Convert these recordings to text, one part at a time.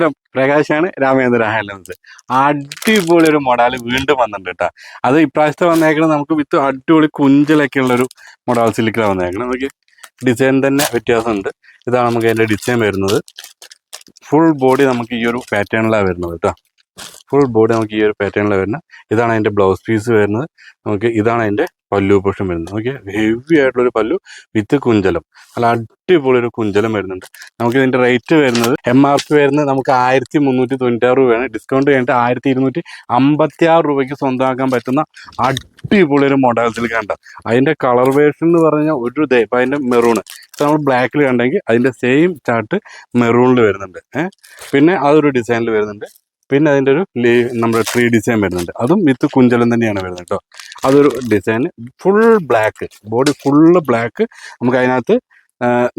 പ്രകാശാണ് Ramendra handlooms. അടിപൊളി ഒരു മൊഡാല് വീണ്ടും വന്നിട്ടുണ്ട് കേട്ടോ. അത് ഇപ്രാവശ്യത്തെ വന്നേക്കണം നമുക്ക് വിത്ത് അടിപൊളി കുഞ്ചലൊക്കെ ഉള്ളൊരു മൊഡാൽ സിലിക്കിലാണ് വന്നേക്കണം. നമുക്ക് ഡിസൈൻ തന്നെ വ്യത്യാസമുണ്ട്. ഇതാണ് നമുക്ക് അതിൻ്റെ ഡിസൈൻ വരുന്നത്. ഫുൾ ബോഡി നമുക്ക് ഈ ഒരു പാറ്റേണിലാണ് വരുന്നത് കേട്ടോ. ഫുൾ ബോഡി നമുക്ക് ഈ ഒരു പാറ്റേണിലാണ് വരുന്നത്. ഇതാണ് അതിൻ്റെ ബ്ലൗസ് പീസ് വരുന്നത്. നമുക്ക് ഇതാണ് അതിൻ്റെ പല്ലു പോർഷൻ വരുന്നത്. നമുക്ക് ഹെവി ആയിട്ടുള്ളൊരു പല്ലു വിത്ത് കുഞ്ചലം, നല്ല അടിപൊളി ഒരു കുഞ്ചലം വരുന്നുണ്ട്. നമുക്ക് ഇതിൻ്റെ റേറ്റ് വരുന്നത് MRP വരുന്നത് നമുക്ക് 1396 രൂപയാണ്. ഡിസ്കൗണ്ട് കഴിഞ്ഞിട്ട് 1256 രൂപയ്ക്ക് സ്വന്തമാക്കാൻ പറ്റുന്ന അടിപൊളി ഒരു മൊഡാൽസിൽ കണ്ട. അതിൻ്റെ കളർ വേർഷൻ എന്ന് പറഞ്ഞാൽ ഒരു ഇതേ ഇപ്പം അതിൻ്റെ മെറൂണ് നമ്മൾ ബ്ലാക്കിൽ കണ്ടെങ്കിൽ അതിൻ്റെ സെയിം ചാർട്ട് മെറൂണിൽ വരുന്നുണ്ട്. പിന്നെ അതൊരു ഡിസൈനിൽ വരുന്നുണ്ട്. പിന്നെ അതിൻ്റെ ഒരു നമ്മുടെ ട്രീ ഡിസൈൻ വരുന്നുണ്ട്. അതും വിത്ത് കുഞ്ചലം തന്നെയാണ് വരുന്നത് കേട്ടോ. അതൊരു design full black, body full black. നമുക്ക് അതിനകത്ത്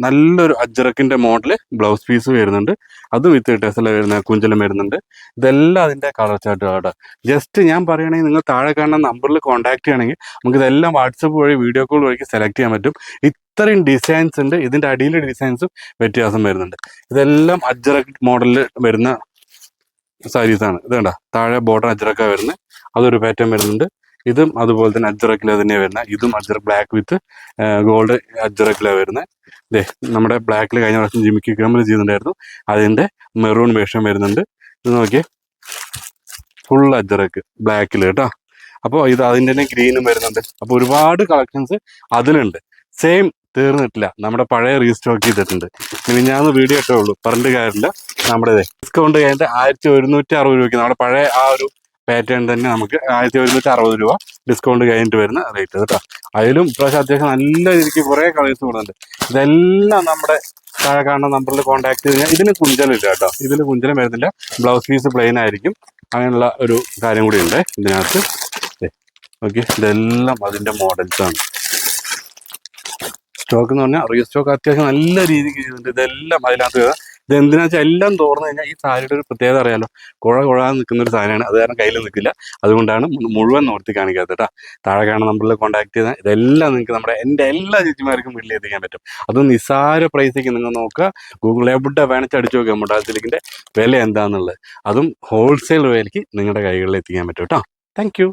നല്ലൊരു അജ്രക്കിൻ്റെ മോഡൽ ബ്ലൗസ് പീസ് വരുന്നുണ്ട്. അതും വിത്ത് ടെസല വരുന്ന കുഞ്ചലം വരുന്നുണ്ട്. ഇതെല്ലാം അതിൻ്റെ കളർ ചാർട്ട് കേട്ടോ. ജസ്റ്റ് ഞാൻ പറയുകയാണെങ്കിൽ നിങ്ങൾ താഴെ കാണുന്ന നമ്പറിൽ കോൺടാക്ട് ചെയ്യുകയാണെങ്കിൽ നമുക്ക് ഇതെല്ലാം വാട്സപ്പ് വഴി വീഡിയോ കോൾ വഴി സെലക്ട് ചെയ്യാൻ പറ്റും. ഇത്രയും ഡിസൈൻസ് ഉണ്ട്. ഇതിൻ്റെ അടിയിലെ ഡിസൈൻസും വ്യത്യാസം വരുന്നുണ്ട്. ഇതെല്ലാം അജ്രക് മോഡലിൽ വരുന്ന സാരീസാണ്. ഇത് കണ്ട താഴെ ബോർഡർ അജ്രക്ക വരുന്നത്, അതൊരു പാറ്റേൺ വരുന്നുണ്ട്. ഇതും അതുപോലെ തന്നെ അജ്രക്കില തന്നെയാണ് വരുന്നത്. ഇതും അജ്രക് ബ്ലാക്ക് വിത്ത് ഗോൾഡ് അജ്രക്കില വരുന്നത്. ഇതേ നമ്മുടെ ബ്ലാക്കിൽ കഴിഞ്ഞ പ്രാവശ്യം ജിമിക്ക് കമ്മൽ ചെയ്യുന്നുണ്ടായിരുന്നു, അതിൻ്റെ മെറൂൺ വേഷം വരുന്നുണ്ട്. ഇത് നോക്കിയേ, ഫുൾ അജ്രക്ക് ബ്ലാക്കിൽ കേട്ടോ. അപ്പോൾ ഇത് അതിൻ്റെ തന്നെ ഗ്രീനും വരുന്നുണ്ട്. അപ്പോൾ ഒരുപാട് കളക്ഷൻസ് അതിലുണ്ട്. സെയിം തീർന്നിട്ടില്ല, നമ്മുടെ പഴയ റീസ്റ്റോക്ക് ചെയ്തിട്ടുണ്ട്. ഞാനൊന്ന് വീഡിയോ ഇട്ടേ ഉള്ളൂ, പറഞ്ഞിട്ട് കാര്യമില്ല. നമ്മുടെ ഡിസ്കൗണ്ട് കഴിഞ്ഞിട്ട് 1160 രൂപയ്ക്ക് നമ്മുടെ പഴയ ആ ഒരു പാറ്റേൺ തന്നെ നമുക്ക് 1160 രൂപ ഡിസ്കൗണ്ട് കഴിഞ്ഞിട്ട് വരുന്ന റേറ്റ് കേട്ടോ. അതിലും ഇപ്രാവശ്യം അത്യാവശ്യം നല്ല രീതിക്ക് കുറേ കളേഴ്സ് കൂടുന്നുണ്ട്. ഇതെല്ലാം നമ്മുടെ താഴെ കാണുന്ന നമ്പറിൽ കോൺടാക്ട് ചെയ്ത് കഴിഞ്ഞാൽ ഇതിന് കുഞ്ചലില്ല കേട്ടോ. ഇതിൽ കുഞ്ചലം വരുന്നില്ല, ബ്ലൗസ് പീസ് പ്ലെയിൻ ആയിരിക്കും. അങ്ങനെയുള്ള ഒരു കാര്യം കൂടി ഉണ്ട് ഇതിനകത്ത്. ഓക്കെ, ഇതെല്ലാം അതിൻ്റെ മോഡൽസാണ്. സ്റ്റോക്ക് എന്ന് പറഞ്ഞാൽ റീസ്റ്റോക്ക് അത്യാവശ്യം നല്ല രീതിക്ക് ചെയ്യുന്നുണ്ട്. ഇതെല്ലാം അതിനകത്ത് ഇത് എന്തിനാ വെച്ചാൽ എല്ലാം തോർന്നു കഴിഞ്ഞാൽ ഈ സാരിയുടെ ഒരു പ്രത്യേകത അറിയാലോ, കുഴാതെ നിൽക്കുന്ന ഒരു സാധനമാണ്. അത് കാരണം കയ്യിൽ നിൽക്കില്ല. അതുകൊണ്ടാണ് മുഴുവൻ നോർത്തി കാണിക്കാത്തത് കേട്ടോ. താഴെ കാണുന്ന നമ്പറിൽ കോൺടാക്ട് ചെയ്താൽ ഇതെല്ലാം നിങ്ങൾക്ക് നമ്മുടെ എൻ്റെ എല്ലാ ചേച്ചിമാർക്കും വീട്ടിലെത്തിക്കാൻ പറ്റും. അതും നിസ്സാര പ്രൈസേക്ക് നിങ്ങൾ നോക്കുക, ഗൂഗിൾ എവിടെ വേണിച്ച് അടിച്ചു നോക്കുക മൊഡാൽ സിൽക്കിൻ്റെ വില എന്താണെന്നുള്ളത്. അതും ഹോൾസെയിൽ വിലയ്ക്ക് നിങ്ങളുടെ കൈകളിൽ എത്തിക്കാൻ പറ്റും കേട്ടോ. താങ്ക്